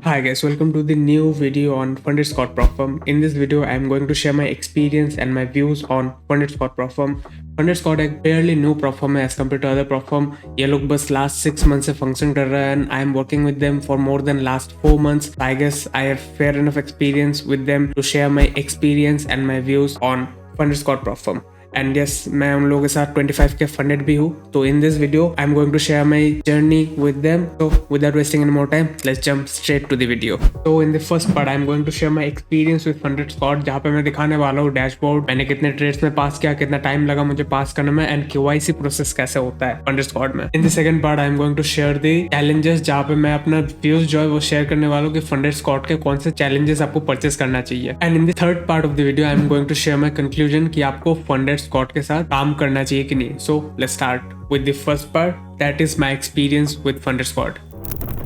Hi guys, welcome to the new video on Funded Scott Prop Firm. In this video, I am going to share my experience and my views on Funded Scott Prop Firm. Funded Scott एक fairly new prop firm है as compared to other prop firm. ये लोग बस last 6 months से function कर रहा है and I am working with them for more than last 4 months. I guess I have fair enough experience with them to share my experience and my views on Funded Scott Prop Firm. And yes मैं उन लोगों के साथ 25 के funded भी हूँ. तो in this video I am going to share my journey with them. तो without wasting any more time let's jump straight to the video. तो in the first part I am going to share my experience with funded Scott, जहाँ पे मैं दिखाने वाला हूँ dashboard, मैंने कितने ट्रेड्स में पास किया, कितना टाइम लगा मुझे पास करने में, एंड KYC प्रोसेस कैसे होता है फंडेड स्कॉट में. In the second part I am going to share the challenges, जहाँ पे मैं अपना व्यूज जो है वो शेयर करने वाला हूँ कि फंडेड स्कॉट के कौन से चैलेंजेस आपको परचेस करना चाहिए. And in the third part of the video I am going to share my conclusion कि आपको फंडेड स्कॉट के साथ काम करना चाहिए कि नहीं. So let's start with the first part, that is my experience with funded Scott.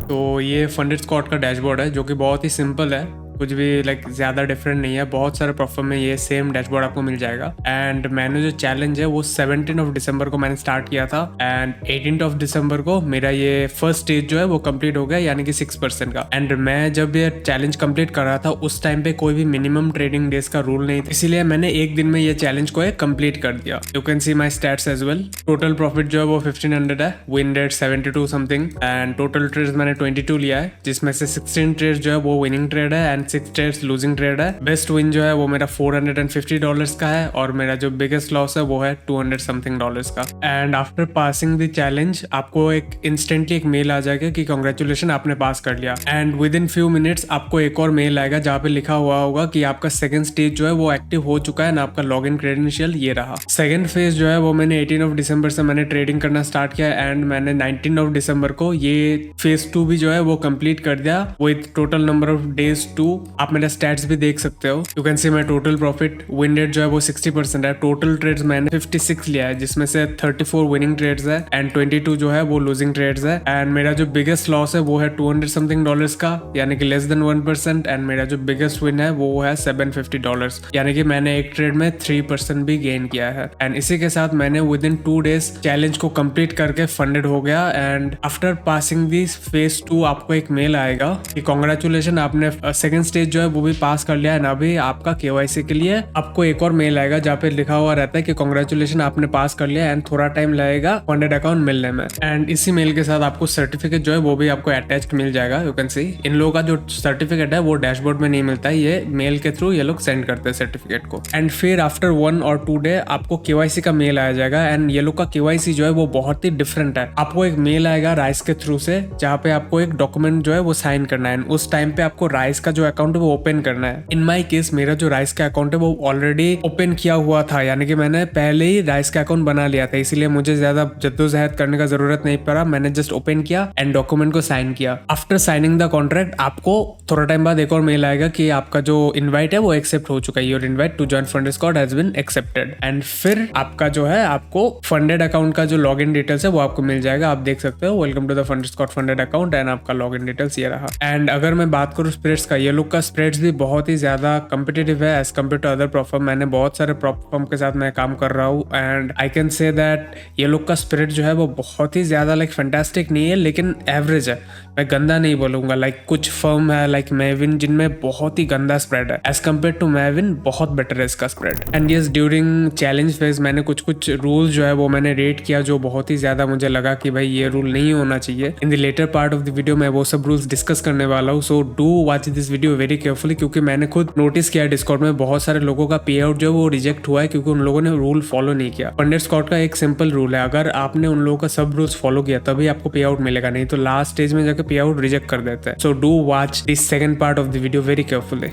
तो ये फंडेड स्कॉट का डैशबोर्ड है जो कि बहुत ही सिंपल है, कुछ भी ज़्यादा डिफरेंट नहीं है. बहुत सारे प्रोफार्म में ये सेम डैशबोर्ड आपको मिल जाएगा. एंड मैंने जो चैलेंज है वो 17 दिसंबर को मैंने स्टार्ट किया था एंड 18 दिसंबर को मेरा ये फर्स्ट स्टेज जो है वो कंप्लीट हो गया, यानी कि 6% का. एंड मैं जब ये चैलेंज कंप्लीट कर रहा था उस टाइम पे कोई भी मिनिमम ट्रेडिंग डेज का रूल नहीं था, इसीलिए मैंने एक दिन में ये चैलेंज को कंप्लीट कर दिया. You can see my stats as well. Total profit जो है वो 1500 है, win rate 72 something, and total trades मैंने 22 लिया है, जिसमें से 16 ट्रेड्स जो है वो विनिंग ट्रेड है एंड 6 ट्रेड्स लूजिंग ट्रेड है. बेस्ट विन जो है वो मेरा $450 का है और मेरा जो बिगेस्ट लॉस है वो है $200 समथिंग का. And after passing the challenge आपको एक इंस्टेंटली एक मेल आ जाएगा कि कांग्रेचुलेशन आपने पास कर लिया. And with in few minutes आपको एक और मेल आएगा जहाँ पे लिखा हुआ होगा कि आपका सेकंड स्टेज जो है वो एक्टिव हो चुका है एंड आपका लॉग इन क्रेडेंशियल ये रहा. सेकंड फेज जो है वो मैंने 18 दिसंबर से मैंने ट्रेडिंग करना स्टार्ट किया एंड मैंने 19 दिसंबर को ये फेज 2 भी जो है वो कंप्लीट कर दिया with total number of days 2. आप मेरा स्टैट्स भी देख सकते हो. You can see my total profit. Win rate जो है वो 60% है. टोटल ट्रेड्स मैंने 56 लिया है, जिसमें से 34 विनिंग ट्रेड्स है एंड 22 जो है वो लूजिंग ट्रेड्स है. एंड मेरा जो बिगेस्ट लॉस है वो है $200 समथिंग का, यानी कि लेस देन 1%. एंड मेरा जो बिगेस्ट विन है वो है $750, यानी कि मैंने एक ट्रेड में 3% भी गेन किया है. एंड इसी के साथ मैंने विद इन 2 डेज चैलेंज को कंप्लीट करके फंडेड हो गया. And after passing this phase 2 आपको एक मेल आएगा कि कांग्रेचुलेशन आपने सेकंड स्टेज जो है वो भी पास कर लिया है. ना भी आपका KYC के लिए आपको एक और मेल आएगा जहाँ पे लिखा हुआ रहता है कि कांग्रेचुलेशन आपने पास कर लिया एंड थोड़ा टाइम लगेगा फंडेड अकाउंट मिलने में. एंड इसी मेल के साथ आपको सर्टिफिकेट जो है वो भी आपको अटैच्ड मिल जाएगा. यू कैन सी इन लोगों का जो सर्टिफिकेट है वो डैशबोर्ड में नहीं मिलता है, ये मेल के थ्रू ये लोग सेंड करते हैं सर्टिफिकेट को. एंड फिर आफ्टर 1 और 2 डे आपको KYC का मेल आ जाएगा. एंड ये लोग का KYC जो है वो बहुत ही डिफरेंट है. आपको एक मेल आएगा राइस के थ्रू से जहाँ पे आपको एक डॉक्यूमेंट जो है वो साइन करना है. उस टाइम पे आपको राइस का जो अकाउंट है वो ओपन करना है. इन माई केस मेरा जो राइस का अकाउंट है वो ऑलरेडी ओपन किया हुआ था, यानी कि मैंने पहले ही राइस का अकाउंट बना लिया था, इसीलिए मुझे ज्यादा जद्दोजहद करने का जरूरत नहीं पड़ा. मैंने जस्ट ओपन किया एंड डॉक्यूमेंट को साइन किया. आफ्टर साइनिंग द कॉन्ट्रैक्ट आपको थोड़ा टाइम बाद एक और मेल आएगा कि आपका जो इनवाइट है वो एक्सेप्ट हो चुका है. Your invite to join Funded Scott has been accepted. And फिर आपका जो है आपको फंडेड अकाउंट का जो लॉग इन डिटेल्स है वो आपको मिल जाएगा. आप देख सकते हो welcome to the Funded Scott funded account and आपका लॉग इन डिटेल्स ये रहा. एंड अगर मैं बात करूँ स्प्रेड्स का, ये लोग का स्प्रेड्स भी बहुत ही ज्यादा कॉम्पिटिटिव है as compared to other prop firm. मैंने बहुत सारे प्रॉप फर्म के साथ मैं काम कर रहा हूँ and I can say that ये लोग का स्प्रेड जो है वो बहुत ही ज्यादा फैंटास्टिक नहीं है, लेकिन एवरेज है. मैं गंदा नहीं बोलूंगा. कुछ फर्म है लाइक मैविन जिनमें बहुत ही गंदा स्प्रेड है. एज कम्पेयर टू मैविन बहुत बेटर है इसका spread. And yes during challenge phase मैंने कुछ रूल जो है वो मैंने रेट किया जो बहुत ही ज्यादा मुझे लगा कि भाई ये रूल नहीं होना चाहिए. In the latter part of the video मैं वो सब रूल्स डिस्कस करने वाला हूँ. So do watch this video very carefully, क्योंकि मैंने खुद नोटिस किया डिस्कॉर्ड में बहुत सारे लोगों का पे आउट जो है वो रिजेक्ट हुआ है क्योंकि उन लोगों ने रूल फॉलो नहीं किया. फंडेड स्कॉट का एक सिंपल रूल है, अगर आपने उन लोगों का सब रूल्स फॉलो किया तभी आपको पे आउट मिलेगा, नहीं तो लास्ट स्टेज में जाकर पे आउट रिजेक्ट कर देते हैं. So do watch this second part of the video very carefully.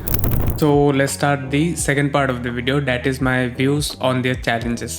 So let's start the second part of the video, that is my views on their challenges.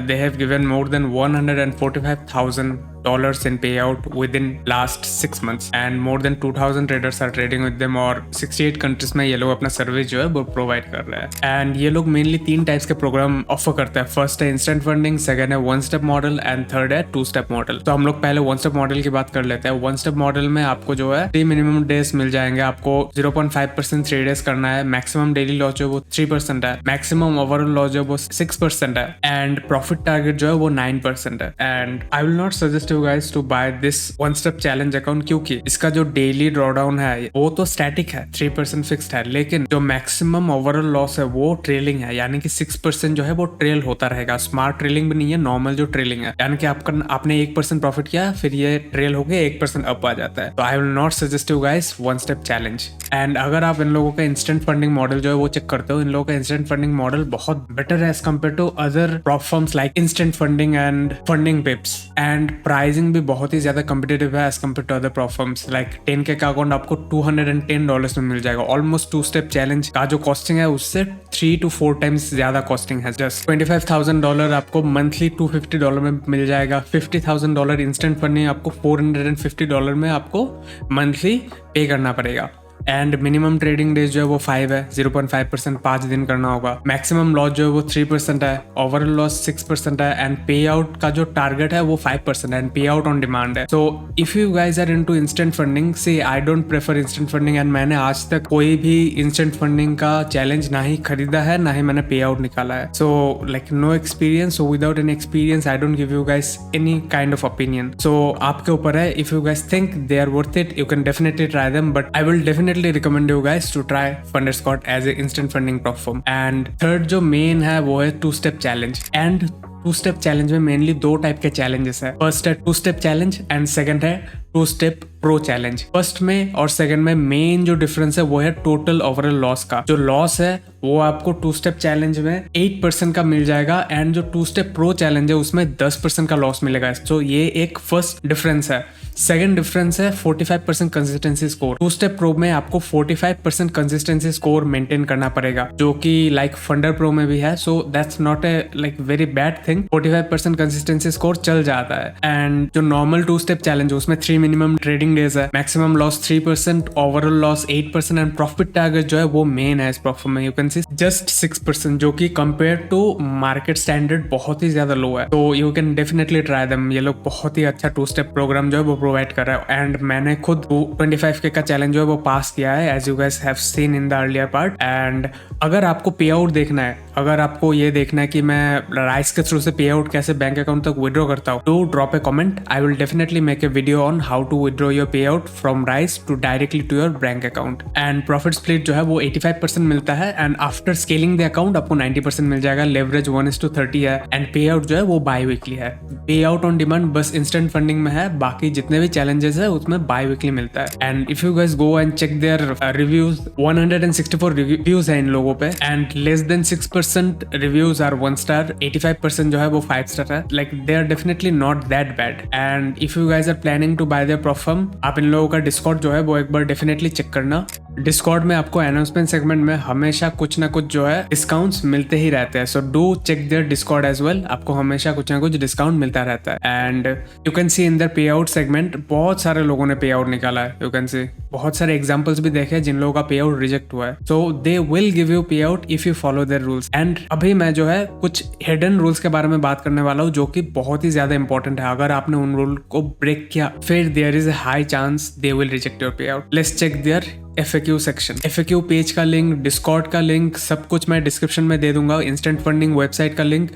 They have given more than $145,000 in payout within last 6 months and more than 2000 traders are trading with them और 68 countries में ये लोग अपना service जो है वो provide कर रहे हैं. एंड ये लोग मेनली 3 टाइप्स के प्रोग्राम ऑफर करते हैं. फर्स्ट है इंस्टेंट फंडिंग, सेकंड है 1 स्टेप मॉडल एंड थर्ड है 2 स्टेप मॉडल. तो हम लोग पहले 1 स्टेप मॉडल की बात कर लेते हैं. 1 स्टेप मॉडल में आपको जो है 3 मिनिमम डेज मिल जाएंगे. आपको 0.5% 3 डेज करना है. मैक्सिमम डेली लॉस जो है वो 3% है. मैक्सिमम ओवरऑल लॉस जो है वो 6% है. एंड प्रॉफिट टारगेट जो है वो 9% है. And I will not suggest you guys to buy this one step challenge account, क्योंकि इसका जो डेली ड्रॉडाउन है वो तो स्टैटिक है, 3% फिक्स्ड है, लेकिन जो मैक्सिमम ओवरऑल लॉस है वो ट्रेलिंग है, यानी कि 6% जो है वो ट्रेल होता रहेगा। स्मार्ट ट्रेलिंग भी नहीं है, नॉर्मल जो ट्रेलिंग है, यानी कि आपने 1% प्रॉफिट किया, फिर ये ट्रेल होके 1% अप आ जाता है। तो आई will not suggest you guys one step challenge. And अगर आप इन लोगों का इंस्टेंट फंडिंग मॉडल जो है वो चेक करते हो, इन लोगों का इंस्टेंट फंडिंग मॉडल बहुत बेटर है as compared to other platforms like Instant funding and Funding Pips, and pricing भी बहुत ही ज्यादा कम्पिटेटिव है as compared to other platforms. Like 10K का अकाउंट आपको $210 में मिल जाएगा। ऑलमोस्ट 2 स्टेप चैलेंज का जो कॉस्टिंग है उससे 3 to 4 टाइम्स ज्यादा कॉस्टिंग है। जस्ट $25,000 आपको मंथली $250 में मिल जाएगा। $50,000 इंस्टेंट फंडिंग आपको $450 में आपको मंथली पे करना पड़ेगा। एंड मिनिमम ट्रेडिंग डेज जो है वो 5 है, 0.5%, 5 दिन करना होगा। मैक्सिमम लॉस जो है वो 3% है, ओवरऑल लॉस 6% है, एंड पे आउट का जो टारगेट है वो 5% है, एंड पे आउट ऑन डिमांड है। So if you guys are into instant funding, see I don't prefer instant funding, and मैंने आज तक कोई भी इंस्टेंट फंडिंग का चैलेंज ना ही खरीदा है, ना ही मैंने पे आउट निकाला है। So like no experience, so without any experience I don't give you guys any kind of opinion. So आपके ऊपर है, if you guys think they are worth it, you can definitely try them, but I will definitely recommend you guys to try FunderScott as a instant funding platform. And third जो main है वो है 2-step challenge. And 2-step challenge में mainly 2 type के challenges है। First है 2-step challenge and second है 2-step pro challenge। First में और सेकंड में मेन जो डिफरेंस है वो है टोटल ओवरऑल लॉस का। जो लॉस है वो आपको 2-step चैलेंज में 8% का मिल जाएगा, एंड जो 2-step pro चैलेंज है उसमें 10% का लॉस मिलेगा। तो ये एक फर्स्ट डिफरेंस है। सेकंड डिफरेंस है 45% कंसिस्टेंसी स्कोर। 2-step pro में आपको 45% कंसिस्टेंसी स्कोर मेंटेन करना पड़ेगा, जो कि लाइक फंडर प्रो में भी है। So that's not a like very bad thing. 45% consistency score चल जाता है। एंड जो नॉर्मल 2-step चैलेंज उसमें 3 मिनिमम ट्रेडिंग डेज है, maximum loss 3%, overall loss 8%, and profit target जो है वो मेन है इस प्लेटफॉर्म में, यू कैन सी जस्ट 6%, जो कि कंपेयर टू मार्केट स्टैंडर्ड बहुत ही ज्यादा लो है। तो you can definitely try them. ये लोग बहुत ही अच्छा 2-step प्रोग्राम जो है वो प्रोवाइड कर रहा है, एंड मैंने खुद 25K का चैलेंज जो है वो पास किया है, as you guys have seen in the earlier part. And अगर आपको पे आउट देखना है, अगर आपको ये देखना है कि मैं राइस के थ्रू से पे आउट कैसे बैंक अकाउंट तक विड्रॉ करता हूँ, तो drop a comment, I will definitely make a video on how to withdraw your payout from Rise to directly to your bank account. And profit split जो है वो 85% मिलता है, and after scaling the account आपको 90% मिल जाएगा। Leverage 1:30 है, and पे out जो है वो बाई वीकली है। पे आउट ऑन डिमांड बस इंस्टेंट फंडिंग में है, बाकी जितने भी चैलेंजेस है उसमें बाई वीकली मिलता है। And if you guys go and check their reviews, 164 reviews है इन लोगों पे, and less than 6% reviews are 1 star, 85% जो है वो 5 स्टार है। Like they are definitely not that bad. And if you guys are planning to buy their platform, आप इन लोगों का डिस्कॉर्ड जो है वो एक बार डेफिनेटली चेक करना। डिस्कॉर्ड में आपको अनाउंसमेंट सेगमेंट में हमेशा कुछ ना कुछ जो है डिस्काउंट्स मिलते ही रहते हैं। So do check their Discord as well, आपको हमेशा कुछ ना कुछ डिस्काउंट मिलता रहता है। And you can see in the payout segment बहुत सारे लोगों ने पे आउट निकाला है। यू कैन सी बहुत सारे एग्जांपल्स भी देखे जिन लोगों का पे आउट रिजेक्ट हुआ है। सो दे विल गिव यू पे out if you follow their rules. And अभी मैं जो है कुछ हिडन रूल्स के बारे में बात करने वाला हूँ, जो कि बहुत ही ज्यादा इंपॉर्टेंट है। अगर आपने उन रूल को ब्रेक किया, फिर there is a high chance they will reject your payout. Let's check their FAQ section. FAQ page का लिंक, डिस्कॉर्ड का लिंक, सब कुछ मैं डिस्क्रिप्शन में दे दूंगा। इंस्टेंट फंडिंग वेबसाइट का लिंक,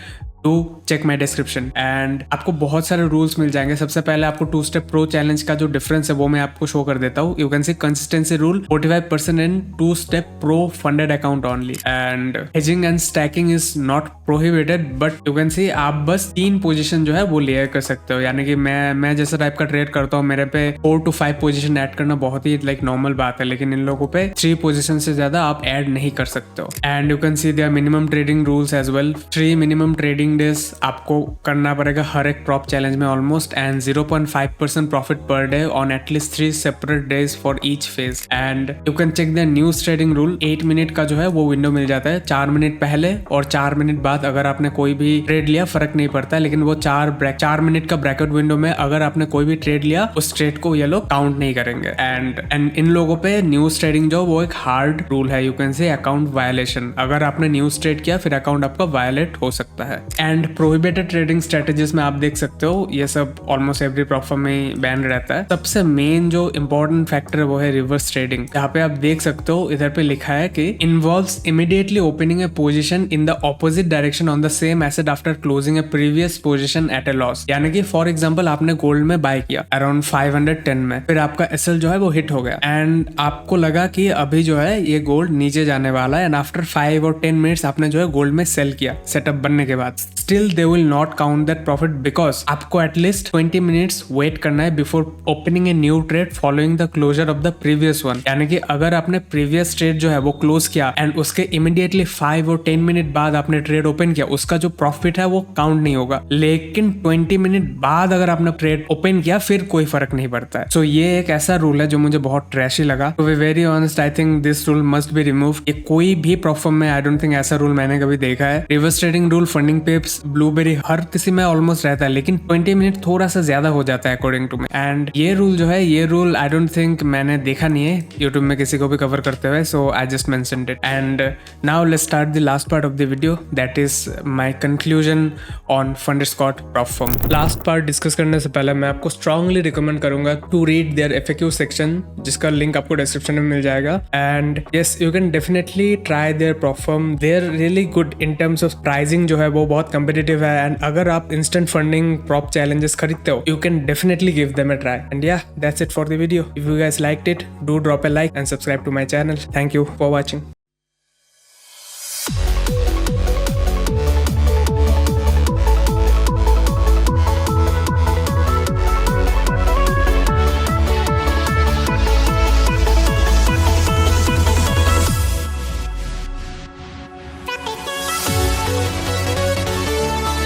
to check my description. And आपको बहुत सारे रूल्स मिल जाएंगे। सबसे पहले आपको 2-step pro चैलेंज का जो डिफरेंस है वो मैं आपको शो कर देता हूँ। You can C consistency rule 45% in 2-step pro funded account only, and hedging and stacking is not prohibited, but you can सी आप बस 3 पोजीशन जो है वो लेयर कर सकते हो। यानी कि मैं जैसा टाइप का ट्रेड करता हूँ, मेरे पे 4 to 5 पोजीशन ऐड करना बहुत ही लाइक नॉर्मल बात है, लेकिन इन लोगों पे 3 पोजीशन से ज्यादा आप ऐड नहीं कर सकते हो। And you can see their minimum trading rules as well. 3 minimum trading days आपको करना पड़ेगा हर एक प्रॉप चैलेंज में almost, and 0.5% profit per day on at least 3 separate days for each phase. And you can check the news trading rule. 8 minute का जो है वो विंडो मिल जाता है, 4 मिनट पहले और 4 मिनट बाद। अगर आपने कोई भी ट्रेड लिया फर्क नहीं पड़ता, लेकिन वो 4 मिनट का ब्रैकेट विंडो में अगर आपने कोई भी ट्रेड लिया उस ट्रेड को ये लोग काउंट नहीं करेंगे। एंड इन लोगों पे न्यूज ट्रेडिंग जो वो एक हार्ड रूल है, you can say account violation. अगर आपने न्यूज ट्रेड किया फिर अकाउंट आपका वायलेट हो सकता है। एंड प्रोहिबिटेड ट्रेडिंग स्ट्रेटेजीज में आप देख सकते हो ये सब ऑलमोस्ट एवरी प्रॉफर्म में बैन रहता है। सबसे मेन जो इंपॉर्टेंट फैक्टर है वो है रिवर्स ट्रेडिंग। यहाँ पे आप देख सकते हो इधर पे लिखा है कि involves immediately opening a position in the opposite direction on the same asset after closing a previous position at a loss. यानी कि फॉर एग्जांपल आपने गोल्ड में बाय किया अराउंड 510 में, फिर आपका एसएल जो है वो हिट हो गया एंड आपको लगा कि अभी जो है ये गोल्ड नीचे जाने वाला है एंड आफ्टर 5 और 10 मिनट्स आपने जो है गोल्ड में सेल किया सेटअप बनने के बाद, still they will not count that profit because आपको एटलीस्ट 20 मिनट्स वेट करना है before opening a new trade following the closure of the previous one. यानी कि अगर आपने प्रीवियस ट्रेड जो है वो क्लोज किया एंड उसके इमीडिएटली 5 और 10 मिनट बाद आपने ट्रेड ओपन किया, उसका जो प्रॉफिट है वो काउंट नहीं होगा। लेकिन 20 मिनट बाद अगर आपने ट्रेड ओपन किया फिर कोई फर्क नहीं पड़ता है। सो ये एक ऐसा रूल है जो मुझे बहुत ट्रैशी लगा। To be very honest I think this rule must be remove. ये कोई भी प्रॉफर्म में आई डोंट थिंक ऐसा रूल मैंने कभी देखा है। Reverse trading rule, funding pips, blueberry हर किसी में ऑलमोस्ट रहता है, लेकिन 20 मिनट थोड़ा सा ज्यादा हो जाता है अकॉर्डिंग टू मी। एंड ये रूल जो है ये रूल आई डोंट थिंक मैंने देखा नहीं है यूट्यूब में किसी को भी कवर करते हुए, so I just mentioned it. And now let's start the last part of the video, that is my conclusion on FundScot prop firm. Last part discuss करने से पहले मैं आपको स्ट्रांगली रिकमेंड करूंगा to read their FAQ section, जिसका link आपको description में मिल जाएगा। And yes, you can definitely try their prop firm, they are really good in terms of pricing जो है वो बहुत कंपेटिटिव है। एंड अगर आप इंस्टेंट फंडिंग प्रॉप चैलेंजेस खरीदते हो, you can definitely give them a try. And yeah, that's it for the video. If you guys liked it, do drop a like and subscribe to my channel. Thank you for watching.